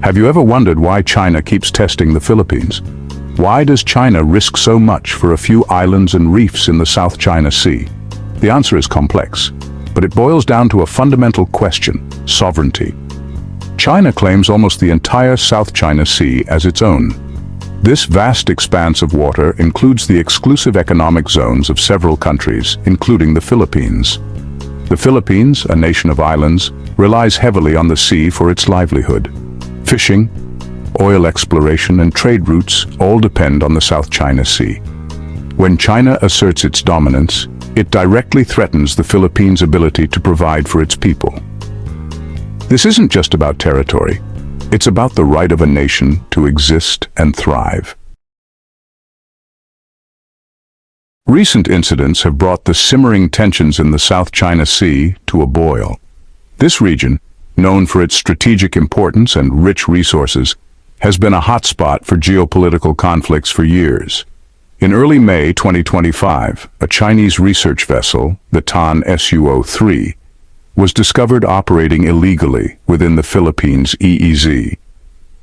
Have you ever wondered why China keeps testing the Philippines? Why does China risk so much for a few islands and reefs in the South China Sea? The answer is complex, but it boils down to a fundamental question: sovereignty. China claims almost the entire South China Sea as its own. This vast expanse of water includes the exclusive economic zones of several countries, including the Philippines. The Philippines, a nation of islands, relies heavily on the sea for its livelihood. Fishing, oil exploration, and trade routes all depend on the South China Sea. When China asserts its dominance, it directly threatens the Philippines' ability to provide for its people. This isn't just about territory. It's about the right of a nation to exist and thrive. Recent incidents have brought the simmering tensions in the South China Sea to a boil. This region, known for its strategic importance and rich resources, has been a hotspot for geopolitical conflicts for years. In early May 2025, a Chinese research vessel, the Tan Suo-3, was discovered operating illegally within the Philippines' EEZ.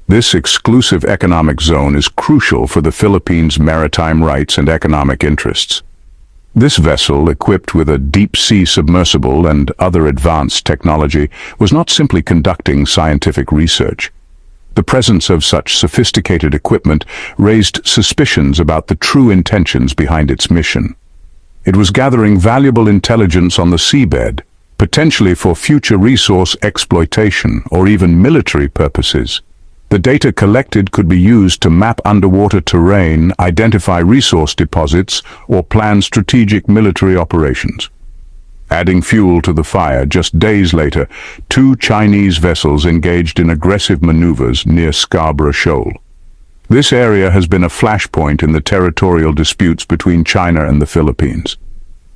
This exclusive economic zone is crucial for the Philippines' maritime rights and economic interests. This vessel, equipped with a deep-sea submersible and other advanced technology, was not simply conducting scientific research. The presence of such sophisticated equipment raised suspicions about the true intentions behind its mission. It was gathering valuable intelligence on the seabed, potentially for future resource exploitation or even military purposes. The data collected could be used to map underwater terrain, identify resource deposits, or plan strategic military operations. Adding fuel to the fire, just days later, two Chinese vessels engaged in aggressive maneuvers near Scarborough Shoal. This area has been a flashpoint in the territorial disputes between China and the Philippines.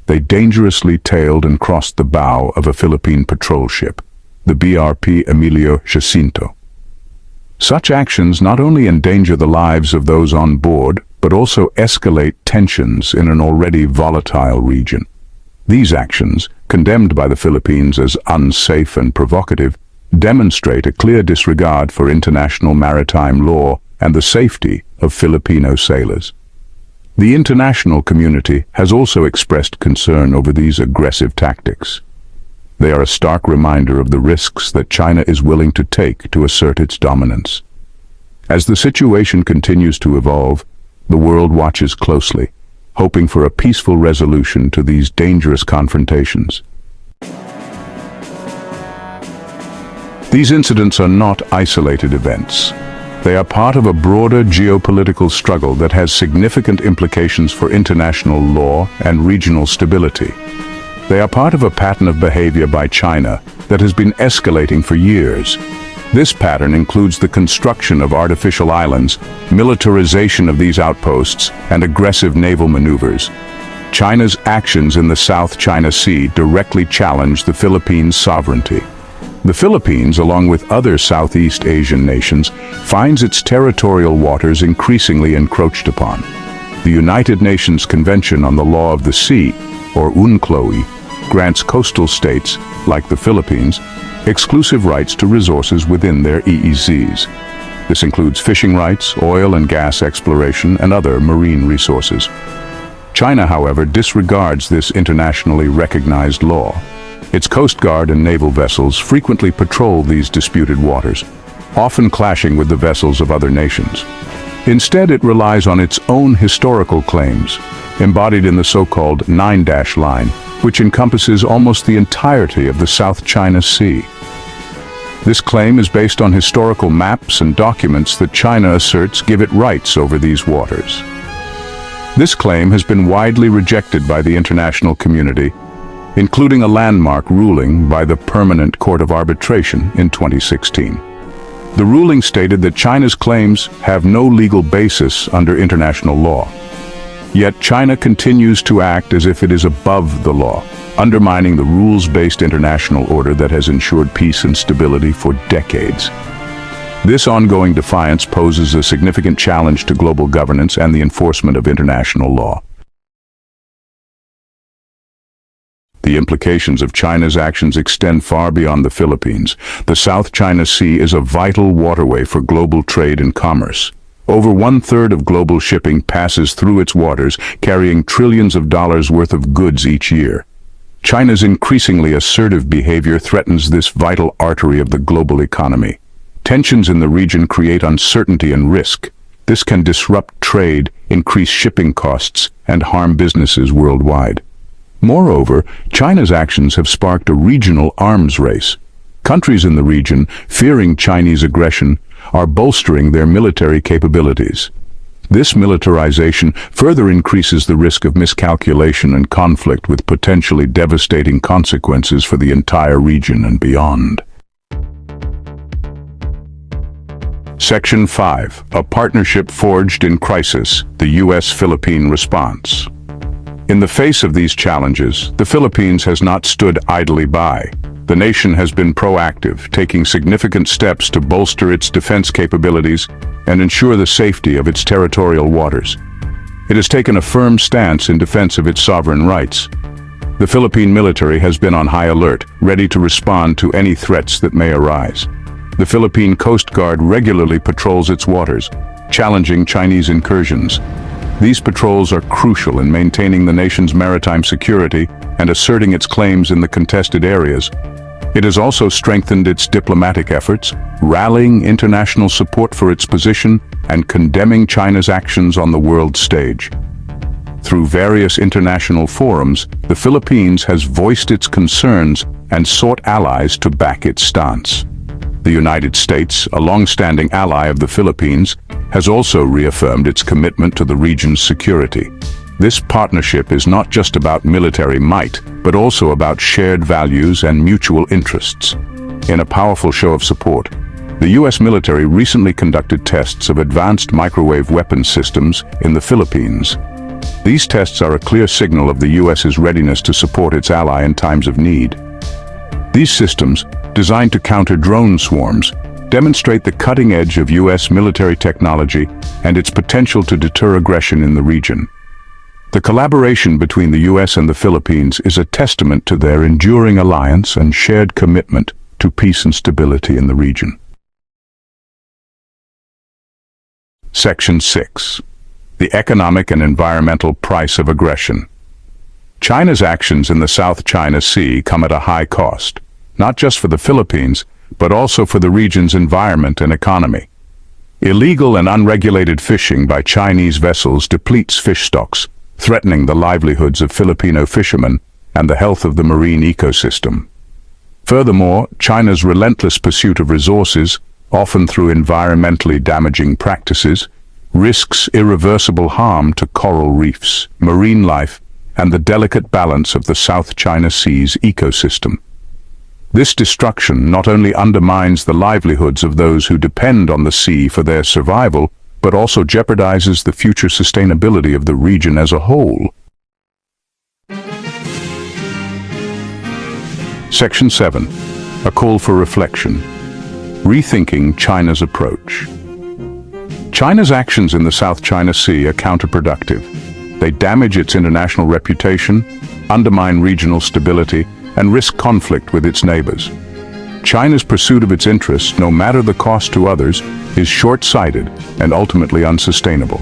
They dangerously tailed and crossed the bow of a Philippine patrol ship, the BRP Emilio Jacinto. Such actions not only endanger the lives of those on board, but also escalate tensions in an already volatile region. These actions, condemned by the Philippines as unsafe and provocative, demonstrate a clear disregard for international maritime law and the safety of Filipino sailors. The international community has also expressed concern over these aggressive tactics. They are a stark reminder of the risks that China is willing to take to assert its dominance. As the situation continues to evolve, the world watches closely, hoping for a peaceful resolution to these dangerous confrontations. These incidents are not isolated events. They are part of a broader geopolitical struggle that has significant implications for international law and regional stability. They are part of a pattern of behavior by China that has been escalating for years. This pattern includes the construction of artificial islands, militarization of these outposts, and aggressive naval maneuvers. China's actions in the South China Sea directly challenge the Philippines' sovereignty. The Philippines, along with other Southeast Asian nations, finds its territorial waters increasingly encroached upon. The United Nations Convention on the Law of the Sea, or UNCLOS, grants coastal states, like the Philippines, exclusive rights to resources within their EEZs. This includes fishing rights, oil and gas exploration, and other marine resources. China, however, disregards this internationally recognized law. Its Coast Guard and naval vessels frequently patrol these disputed waters, often clashing with the vessels of other nations. Instead, it relies on its own historical claims, embodied in the so-called Nine-Dash Line, which encompasses almost the entirety of the South China Sea. This claim is based on historical maps and documents that China asserts give it rights over these waters. This claim has been widely rejected by the international community, including a landmark ruling by the Permanent Court of Arbitration in 2016. The ruling stated that China's claims have no legal basis under international law. Yet China continues to act as if it is above the law, undermining the rules-based international order that has ensured peace and stability for decades. This ongoing defiance poses a significant challenge to global governance and the enforcement of international law. The implications of China's actions extend far beyond the Philippines. The South China Sea is a vital waterway for global trade and commerce. Over 1/3 of global shipping passes through its waters, carrying trillions of dollars worth of goods each year. China's increasingly assertive behavior threatens this vital artery of the global economy. Tensions in the region create uncertainty and risk. This can disrupt trade, increase shipping costs, and harm businesses worldwide. Moreover, China's actions have sparked a regional arms race. Countries in the region, fearing Chinese aggression, are bolstering their military capabilities. This militarization further increases the risk of miscalculation and conflict, with potentially devastating consequences for the entire region and beyond. Section 5. A partnership forged in crisis, the US-Philippine Response. In the face of these challenges, the Philippines has not stood idly by. The nation has been proactive, taking significant steps to bolster its defense capabilities and ensure the safety of its territorial waters. It has taken a firm stance in defense of its sovereign rights. The Philippine military has been on high alert, ready to respond to any threats that may arise. The Philippine Coast Guard regularly patrols its waters, challenging Chinese incursions. These patrols are crucial in maintaining the nation's maritime security and asserting its claims in the contested areas. It has also strengthened its diplomatic efforts, rallying international support for its position and condemning China's actions on the world stage. Through various international forums, the Philippines has voiced its concerns and sought allies to back its stance. The United States, a long-standing ally of the Philippines, has also reaffirmed its commitment to the region's security. This partnership is not just about military might, but also about shared values and mutual interests. In a powerful show of support, the U.S. military recently conducted tests of advanced microwave weapon systems in the Philippines. These tests are a clear signal of the U.S.'s readiness to support its ally in times of need. These systems, designed to counter drone swarms, demonstrate the cutting edge of U.S. military technology and its potential to deter aggression in the region. The collaboration between the U.S. and the Philippines is a testament to their enduring alliance and shared commitment to peace and stability in the region. Section 6. The economic and environmental price of aggression. China's actions in the South China Sea come at a high cost, not just for the Philippines, but also for the region's environment and economy. Illegal and unregulated fishing by Chinese vessels depletes fish stocks, threatening the livelihoods of Filipino fishermen and the health of the marine ecosystem. Furthermore, China's relentless pursuit of resources, often through environmentally damaging practices, risks irreversible harm to coral reefs, marine life, and the delicate balance of the South China Sea's ecosystem. This destruction not only undermines the livelihoods of those who depend on the sea for their survival, but also jeopardizes the future sustainability of the region as a whole. Section 7. A call for reflection. Rethinking China's approach. China's actions in the South China Sea are counterproductive. They damage its international reputation, undermine regional stability, and risk conflict with its neighbors. China's pursuit of its interests, no matter the cost to others, is short-sighted and ultimately unsustainable.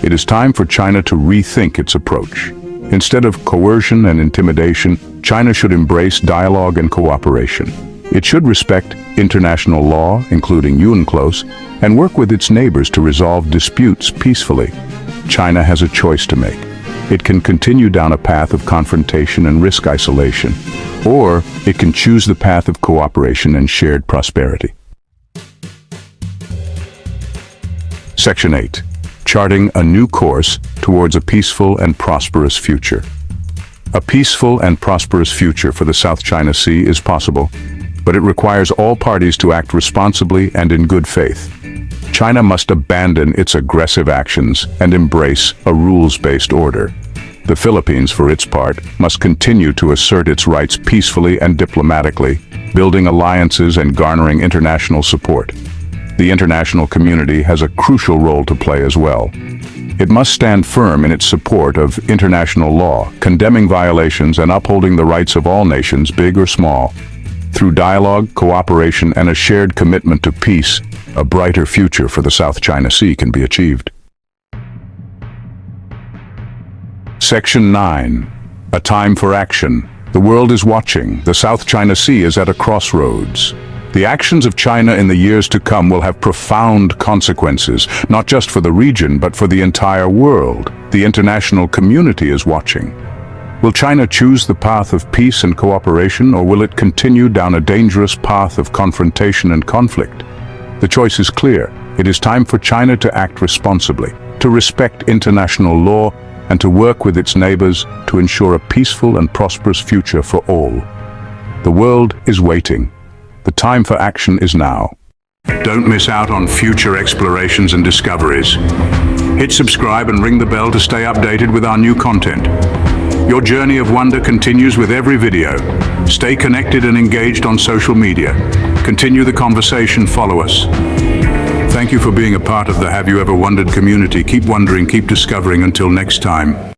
It is time for China to rethink its approach. Instead of coercion and intimidation, China should embrace dialogue and cooperation. It should respect international law, including UNCLOS, and work with its neighbors to resolve disputes peacefully. China has a choice to make. It can continue down a path of confrontation and risk isolation, or it can choose the path of cooperation and shared prosperity. Section 8. Charting a new course towards a peaceful and prosperous future. A peaceful and prosperous future for the South China Sea is possible, but it requires all parties to act responsibly and in good faith. China must abandon its aggressive actions and embrace a rules-based order. The Philippines, for its part, must continue to assert its rights peacefully and diplomatically, building alliances and garnering international support. The international community has a crucial role to play as well. It must stand firm in its support of international law, condemning violations and upholding the rights of all nations, big or small. Through dialogue, cooperation, and a shared commitment to peace, a brighter future for the South China Sea can be achieved. Section 9. A time for action. The world is watching. The South China Sea is at a crossroads. The actions of China in the years to come will have profound consequences, not just for the region, but for the entire world. The international community is watching. Will China choose the path of peace and cooperation, or will it continue down a dangerous path of confrontation and conflict? The choice is clear. It is time for China to act responsibly, to respect international law, and to work with its neighbors to ensure a peaceful and prosperous future for all. The world is waiting. The time for action is now. Don't miss out on future explorations and discoveries. Hit subscribe and ring the bell to stay updated with our new content. Your journey of wonder continues with every video. Stay connected and engaged on social media. Continue the conversation, follow us. Thank you for being a part of the Have You Ever Wondered community. Keep wondering, keep discovering. Until next time.